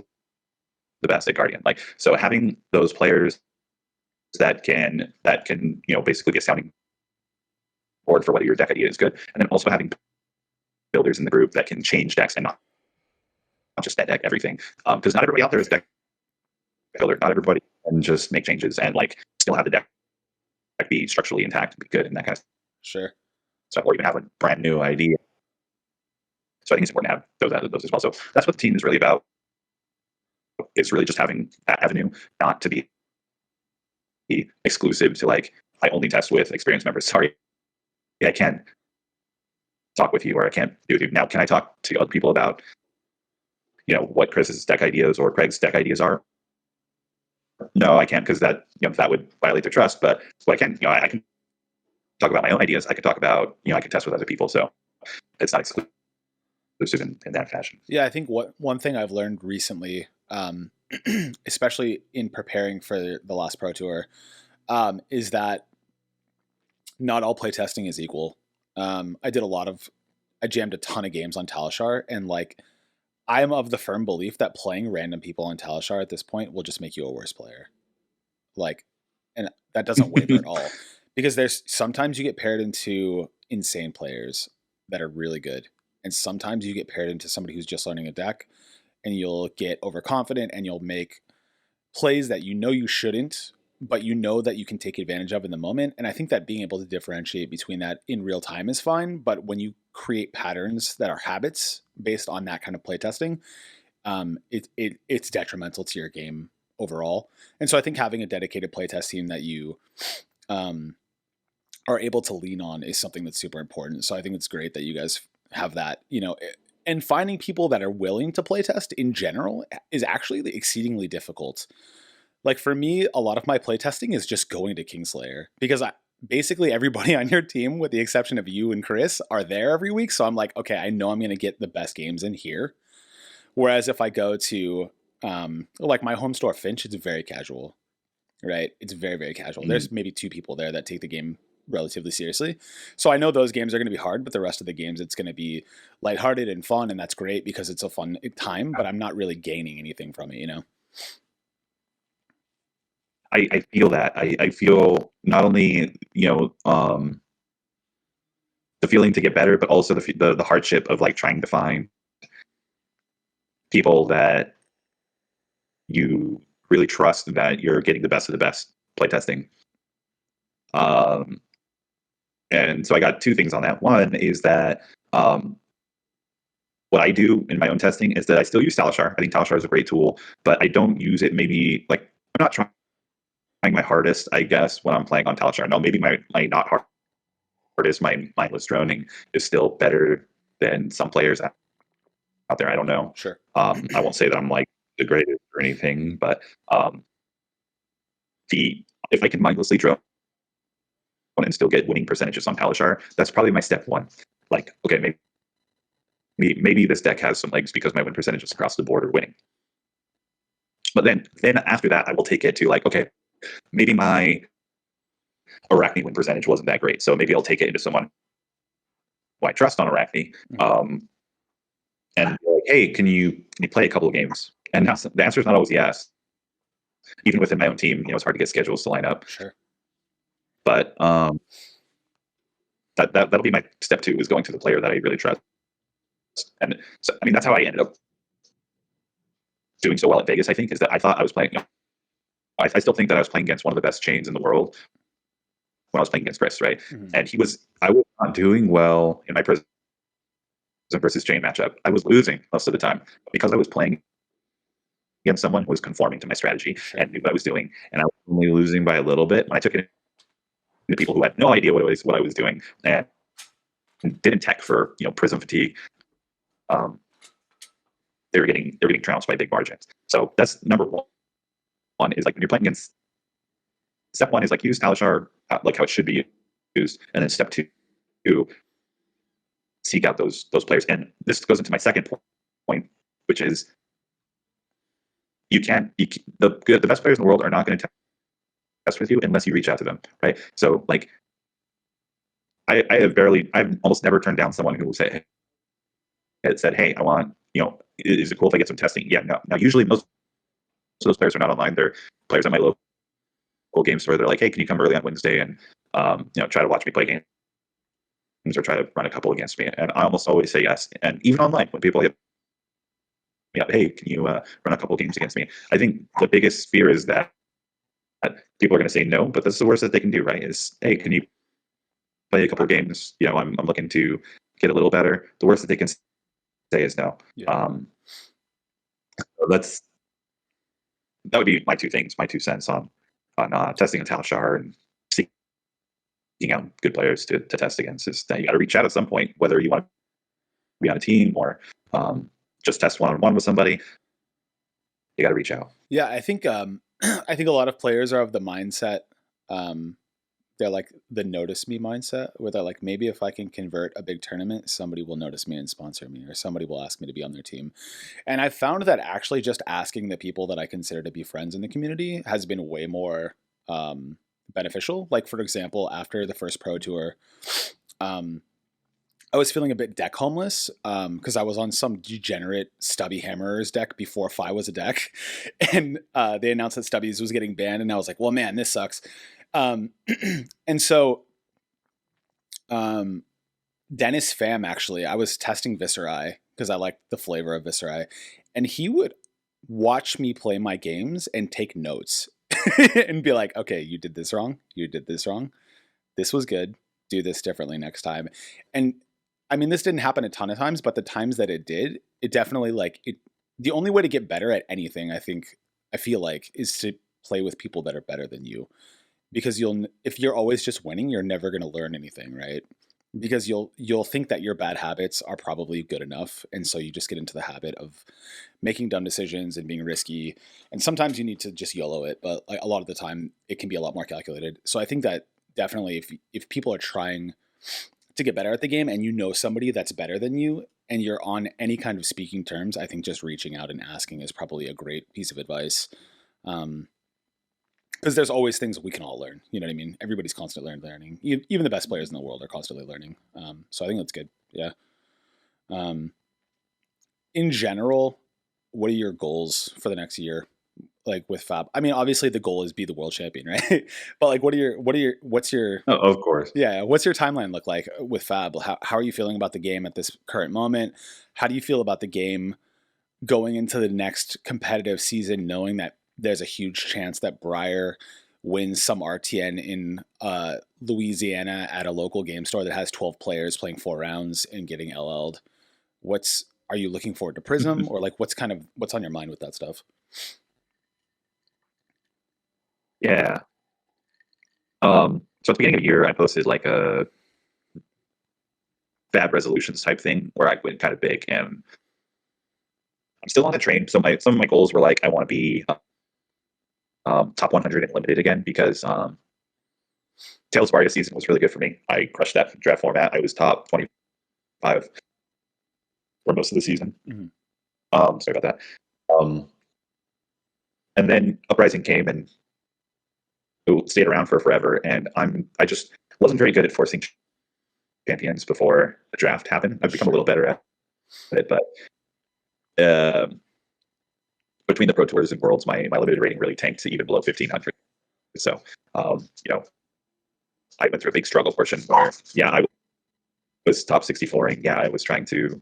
best at Guardian. Like, so having those players that can basically be a sounding board for whether your deck idea is good, and then also having builders in the group that can change decks and not just that deck everything, because not everybody out there is deck builder. Not everybody can just make changes and like still have the deck be structurally intact and be good and that kind of Sure. stuff, or even have a brand new idea. So I think it's important to have those as well. So that's what the team is really about. It's really just having that avenue, not to be exclusive to like, I only test with experienced members. Sorry, I can't talk with you, or I can't do it. Now, can I talk to other people about, what Chris's deck ideas or Craig's deck ideas are? No, I can't, because that would violate their trust. But what I can, I can talk about my own ideas. I can talk about, I can test with other people. So it's not exclusive in that fashion. Yeah, I think one thing I've learned recently, especially in preparing for the last Pro Tour, is that not all playtesting is equal. I jammed a ton of games on Talishar, and like, I am of the firm belief that playing random people on Talishar at this point will just make you a worse player. Like, and that doesn't waver at all, because there's sometimes you get paired into insane players that are really good, and sometimes you get paired into somebody who's just learning a deck, and you'll get overconfident and you'll make plays that you shouldn't, but that you can take advantage of in the moment. And I think that being able to differentiate between that in real time is fine, but when you create patterns that are habits based on that kind of playtesting, it's detrimental to your game overall. And so I think having a dedicated playtest team that you are able to lean on is something that's super important. So I think it's great that you guys have that, and finding people that are willing to playtest in general is actually exceedingly difficult. Like for me, a lot of my playtesting is just going to Kingslayer, because basically everybody on your team, with the exception of you and Chris, are there every week. So I'm like, okay, I know I'm going to get the best games in here. Whereas if I go to like my home store, Finch, it's very casual, right? It's very, very casual. Mm-hmm. There's maybe 2 people there that take the game relatively seriously. So I know those games are going to be hard, but the rest of the games, it's going to be lighthearted and fun. And that's great because it's a fun time, but I'm not really gaining anything from it, I feel that. I feel not only, the feeling to get better, but also the hardship of like trying to find people that you really trust, that you're getting the best of the best playtesting. And so I got 2 things on that. One is that what I do in my own testing is that I still use Talishar. I think Talishar is a great tool, but I don't use it maybe like, I'm not trying my hardest, I guess, when I'm playing on Talishar. No, maybe my not hardest, my mindless droning is still better than some players out there. I don't know. Sure. I won't say that I'm like the greatest or anything, but if I can mindlessly drone and still get winning percentages on Talishar, that's probably my step 1. Like, okay, maybe this deck has some legs because my win percentages across the board are winning. But then after that, I will take it to like, okay, maybe my Arachne win percentage wasn't that great, so maybe I'll take it into someone who I trust on Arachne, and be like, hey, can you play a couple of games? And now the answer is not always yes. Even within my own team, it's hard to get schedules to line up. Sure. But that'll be my step 2, is going to the player that I really trust. And so, I mean, that's how I ended up doing so well at Vegas, I think, is that I thought I was playing, I still think that I was playing against one of the best chains in the world when I was playing against Chris, right? Mm-hmm. And I was not doing well in my Prism versus chain matchup. I was losing most of the time because I was playing against someone who was conforming to my strategy and knew what I was doing. And I was only losing by a little bit. When I took it the people who had no idea what I was doing and didn't tech for Prism fatigue. Um, they were getting trounced by big margins. So that's number one. One is like when you're playing against. Step one is like use Talishar like how it should be used, and then step two, seek out those players. And this goes into my second point, which is the best players in the world are not going to test with you unless you reach out to them, right? So like I've almost never turned down someone who said, hey, I want, is it cool if I get some testing? Yeah, no. Now usually most of those players are not online. They're players at my local game store. They're like, hey, can you come early on Wednesday and try to watch me play games or try to run a couple against me? And I almost always say yes. And even online, when people hit me up, hey, can you run a couple games against me? I think the biggest fear is that people are going to say no, but that's the worst that they can do, right? Is, hey, can you play a couple of games? I'm looking to get a little better. The worst that they can say is no. Yeah. So that would be my 2 cents on testing a Talishar and seeking out good players to test against. Is that you got to reach out at some point, whether you want to be on a team or just test one-on-one with somebody. You got to reach out. Yeah, I think I think a lot of players are of the mindset. They're like the notice me mindset, where they're like, maybe if I can convert a big tournament, somebody will notice me and sponsor me, or somebody will ask me to be on their team. And I found that actually just asking the people that I consider to be friends in the community has been way more beneficial. Like, for example, after the first pro tour, I was feeling a bit deck homeless because I was on some degenerate Stubby Hammerers deck before Fi was a deck. And they announced that Stubbies was getting banned. And I was like, well, man, this sucks. And so Dennis Pham, actually, I was testing Viserai because I liked the flavor of Viserai. And he would watch me play my games and take notes and be like, okay, you did this wrong. You did this wrong. This was good. Do this differently next time. And I mean, this didn't happen a ton of times, but the times that it did, it definitely the only way to get better at anything, I feel like, is to play with people that are better than you. Because if you're always just winning, you're never going to learn anything, right? Because you'll think that your bad habits are probably good enough. And so you just get into the habit of making dumb decisions and being risky. And sometimes you need to just YOLO it, but like a lot of the time it can be a lot more calculated. So I think that definitely if people are trying to get better at the game and you know somebody that's better than you and you're on any kind of speaking terms, I think just reaching out and asking is probably a great piece of advice. Because there's always things we can all learn. You know what I mean? Everybody's constantly learning. Even the best players in the world are constantly learning. So I think that's good. Yeah. In general, what are your goals for the next year? Like with Fab? I mean, obviously the goal is be the world champion, right? But like, what's your Oh, of course. yeah, what's your timeline look like with Fab? How are you feeling about the game at this current moment? How do you feel about the game going into the next competitive season, knowing that there's a huge chance that Briar wins some RTN in Louisiana at a local game store that has 12 players playing 4 rounds and getting LL'd? Are you looking forward to Prism, or like what's on your mind with that stuff? Yeah. So at the beginning of the year, I posted like a Fab resolutions type thing where I went kind of big, and I'm still on the train. So some of my goals were like, I want to be top 100 in limited again, because Tales of Aria season was really good for me. I crushed that draft format. I was top 25 for most of the season. Mm-hmm. Sorry about that. And then Uprising came and it stayed around for forever, and I just wasn't very good at forcing champions before the draft happened. I've become a little better at it, but between the Pro Tours and Worlds, my limited rating really tanked to even below 1,500. So, I went through a big struggle portion where, I was top 64ing. Yeah, I was trying to,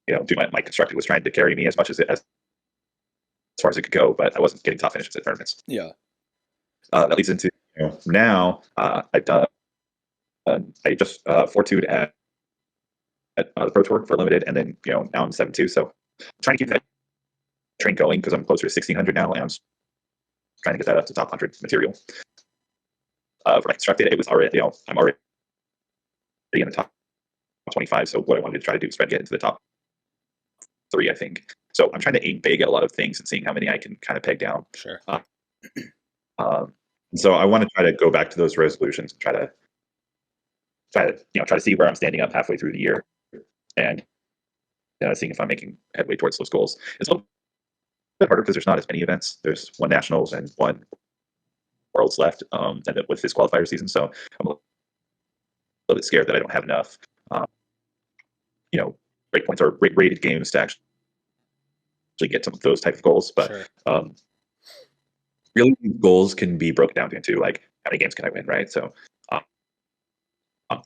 do my constructed was trying to carry me as much as far as it could go, but I wasn't getting top finishes at tournaments. Yeah. That leads into now I've done. I just 4-2'd at the Pro Tour for limited, and then now I'm 7-2. So I'm trying to keep that train going because I'm closer to 1,600 now, and I'm trying to get that up to top 100 material. when I constructed it, it was already, I'm already in the top 25. So what I wanted to try to do is try to get into the top 3, I think. So I'm trying to aim big at a lot of things and seeing how many I can kind of peg down. Sure. Uh, so I want to try to go back to those resolutions and try to see where I'm standing up halfway through the year, and seeing if I'm making headway towards those goals. It's a little bit harder because there's not as many events. There's one nationals and one worlds left, and with this qualifier season. So I'm a little bit scared that I don't have enough, um, break points or rated games to actually get some of those type of goals. But Sure. really, goals can be broken down into like how many games can I win, right? So I'm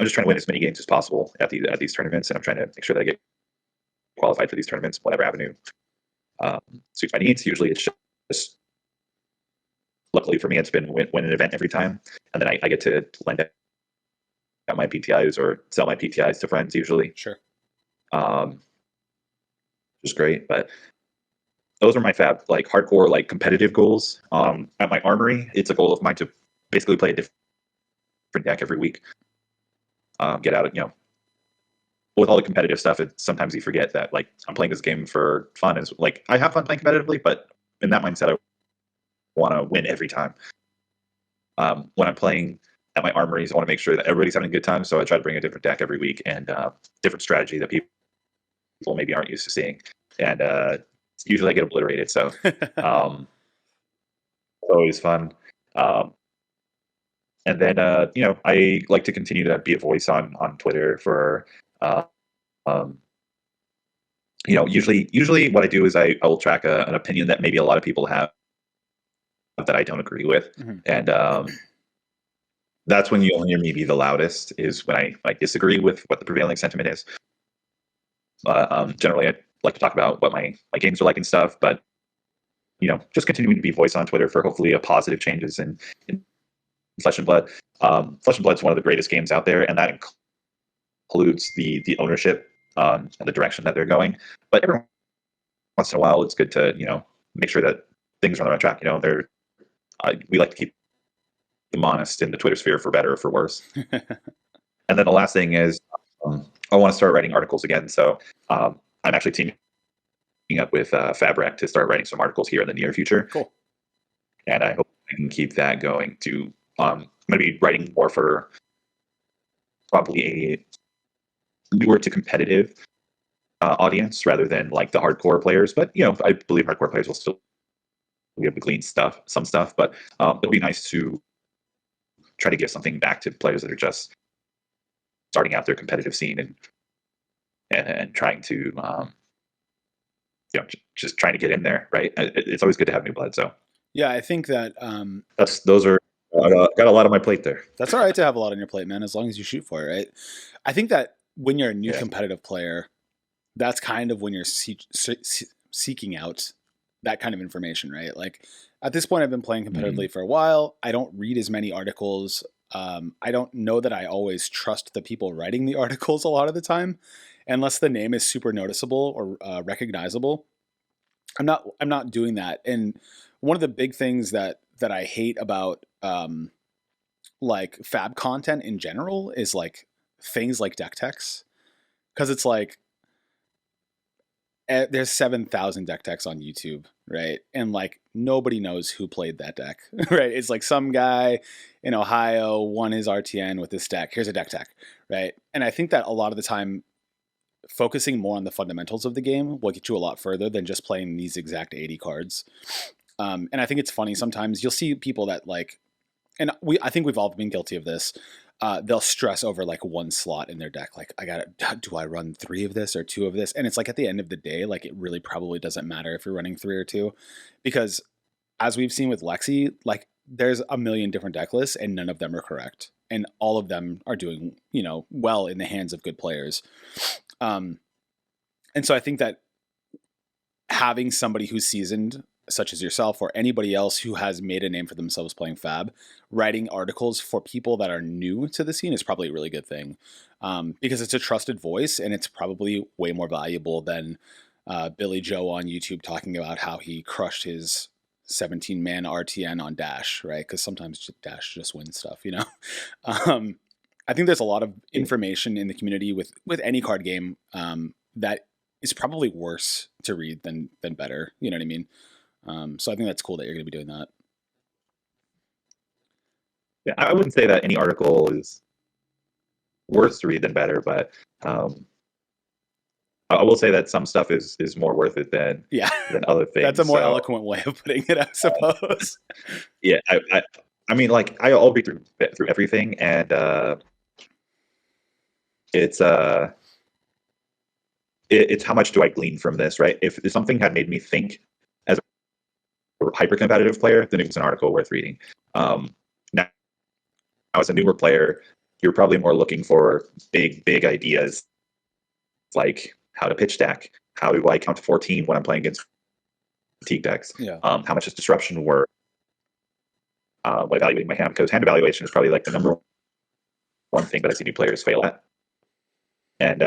just trying to win as many games as possible at these tournaments, and I'm trying to make sure that I get qualified for these tournaments, whatever avenue suits my needs. Usually, it's just luckily for me, it's been win an event every time, and then I get to lend out my PTIs or sell my PTIs to friends usually. Sure. Which is great, but those are my like hardcore, like competitive goals. At my armory, it's a goal of mine to basically play a different deck every week. Get out of, with all the competitive stuff, sometimes you forget that like I'm playing this game for fun. Is like I have fun playing competitively, but in that mindset, I want to win every time. When I'm playing at my armories, I want to make sure that everybody's having a good time. So I try to bring a different deck every week and different strategy that people maybe aren't used to seeing. And usually I get obliterated. So it's always fun. And then I like to continue to be a voice on Twitter for usually what I do is I will track an opinion that maybe a lot of people have that I don't agree with, Mm-hmm. and that's when you'll hear me be the loudest, is when I disagree with what the prevailing sentiment is. Generally, I like to talk about what my games are like and stuff, but just continuing to be voice on Twitter for hopefully a positive changes in Flesh and Blood. Flesh and Blood is one of the greatest games out there, and that includes the ownership and the direction that they're going. But every once in a while, it's good to make sure that things are on the right track. We like to keep them honest in the Twitter sphere, for better or for worse. And then the last thing is I want to start writing articles again. So I'm actually teaming up with Fabric to start writing some articles here in the near future. Cool. And I hope I can keep that going to I'm going to be writing more for probably a newer to competitive audience rather than like the hardcore players. But I believe hardcore players will still be able to glean some stuff. But it'll be nice to try to give something back to players that are just starting out their competitive scene and trying to just trying to get in there, right? It's always good to have new blood. So yeah, I think that those are got a lot on my plate there. that's all right to have a lot on your plate, man, as long as you shoot for it, right? I think that when you're a new competitive player, that's kind of when you're seeking out that kind of information, right? Like at this point, I've been playing competitively for a while. I don't read as many articles. I don't know that I always trust the people writing the articles a lot of the time, unless the name is super noticeable or recognizable. I'm not doing that. And one of the big things that I hate about like fab content in general is like things like deck techs, because it's like there's 7,000 deck techs on YouTube, right? And like nobody knows who played that deck, right? It's like some guy in Ohio won his RTN with this deck. Here's a deck tech, right? And I think that a lot of the time, focusing more on the fundamentals of the game will get you a lot further than just playing these exact 80 cards. And I think it's funny sometimes you'll see people that like, and I think we've all been guilty of this. They'll stress over like one slot in their deck. Like, do I run 3 of this or 2 of this? And it's like at the end of the day, like it really probably doesn't matter if you're running 3 or 2, because as we've seen with Lexi, like there's a million different deck lists and none of them are correct. And all of them are doing, well in the hands of good players. And so I think that having somebody who's seasoned, such as yourself or anybody else who has made a name for themselves playing Fab, writing articles for people that are new to the scene is probably a really good thing, because it's a trusted voice and it's probably way more valuable than Billy Joe on YouTube talking about how he crushed his 17-man RTN on Dash, right? Because sometimes Dash just wins stuff, you know. um, I think there's a lot of information in the community with any card game that is probably worse to read than better. You know what I mean? So I think that's cool that you're going to be doing that. Yeah, I wouldn't say that any article is worse to read than better, but I will say that some stuff is more worth it than other things. That's a more eloquent way of putting it, I suppose. Yeah, I mean, like I'll read through everything, and it's how much do I glean from this, right? If something had made me think as a hyper competitive player, then it was an article worth reading. Now, as a newer player, you're probably more looking for big ideas, like how to pitch stack, how do I count to 14 when I'm playing against fatigue decks, how much is disruption worth, evaluating my hand, because hand evaluation is probably like the number one thing that I see new players fail at. And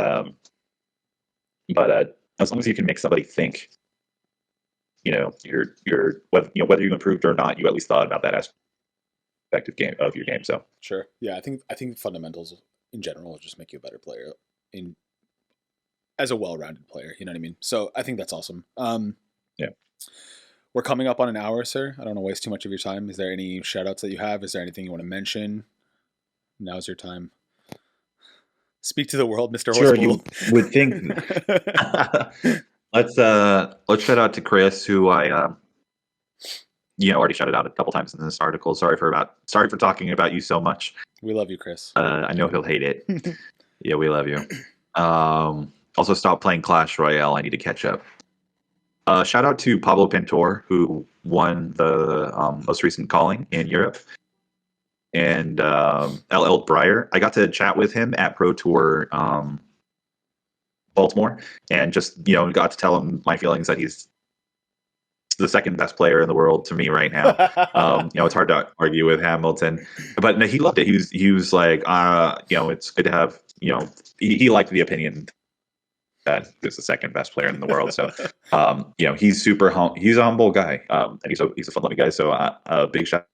but as long as you can make somebody think, you're whether you improved or not, you at least thought about that aspect of your game. So sure, yeah, I think fundamentals in general will just make you a better player as a well-rounded player. You know what I mean? So I think that's awesome. Yeah, we're coming up on an hour, sir. I don't want to waste too much of your time. Is there any shout-outs that you have? Is there anything you want to mention? Now's your time. Speak to the world, Mr. Sure, Horspool. You would think. Let's shout out to Chris, who I already shouted out a couple times in this article. Sorry for talking about you so much. We love you, Chris. I know he'll hate it. Yeah, we love you. Also, stop playing Clash Royale. I need to catch up. Shout out to Pablo Pintor, who won the most recent calling in Europe. And LL Breyer. I got to chat with him at Pro Tour Baltimore, and just got to tell him my feelings that he's the second best player in the world to me right now. It's hard to argue with Hamilton, but no, he loved it. He was like, it's good to have, he liked the opinion that he's the second best player in the world. So, he's he's a humble guy, and he's a fun-loving guy. So, a big shout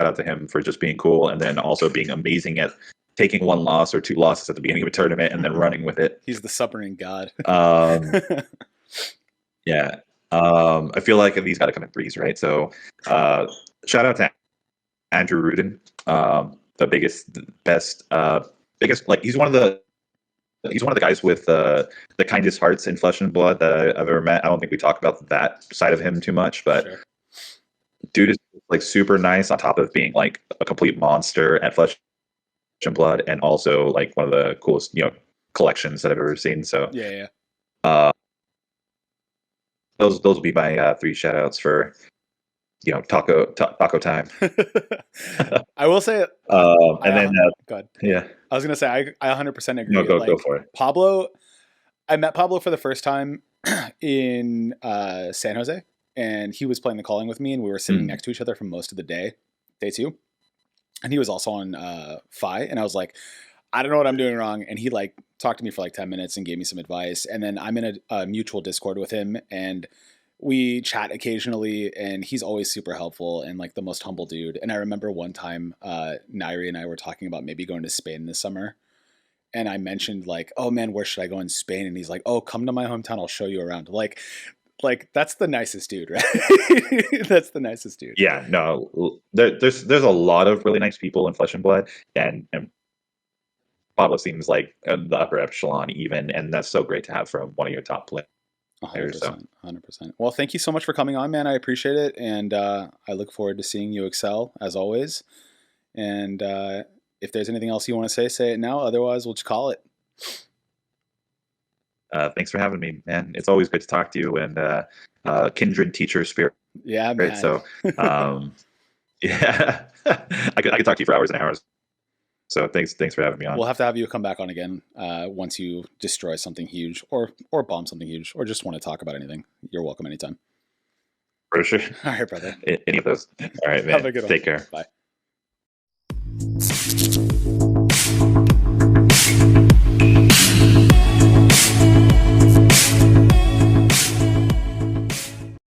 out to him for just being cool, and then also being amazing at taking one loss or two losses at the beginning of a tournament and then running with it. He's the suffering god. Yeah. I feel like these got to come in threes, right? So, shout out to Andrew Rudin, the best, like he's one of the guys with the kindest hearts in Flesh and Blood that I've ever met. I don't think we talk about that side of him too much, but sure. Dude is like super nice on top of being like a complete monster at Flesh and Blood, and also like one of the coolest collections that I've ever seen. So yeah. Those will be my 3 shout outs for taco time. I will say and then go ahead. Yeah, I was gonna say I 100% agree. No, go for it. Pablo, I met Pablo for the first time in San Jose, and he was playing the calling with me, and we were sitting next to each other for most of the day 2, and he was also on Phi, and I was like, I don't know what I'm doing wrong, and he like talked to me for like 10 minutes and gave me some advice, and then I'm in a mutual Discord with him, and we chat occasionally, and he's always super helpful and like the most humble dude. And I remember one time Nairi and I were talking about maybe going to Spain this summer, and I mentioned like, oh man, where should I go in Spain? And he's like, oh, come to my hometown, I'll show you around. Like that's the nicest dude, right? That's the nicest dude. Yeah, no, there's a lot of really nice people in Flesh and Blood, and Pablo seems like the upper echelon even, and that's so great to have from one of your top players. 100%. Well, thank you so much for coming on, man. I appreciate it, and I look forward to seeing you excel as always. And if there's anything else you want to say it now. Otherwise, we'll just call it. Thanks for having me, man. It's always good to talk to you, and kindred teacher spirit. Yeah, man. Right? So, yeah, I could talk to you for hours and hours. So thanks for having me on. We'll have to have you come back on again once you destroy something huge or bomb something huge, or just want to talk about anything. You're welcome anytime. For sure. All right, brother. Any of those. All right, man. Have a good one. Take care. Bye.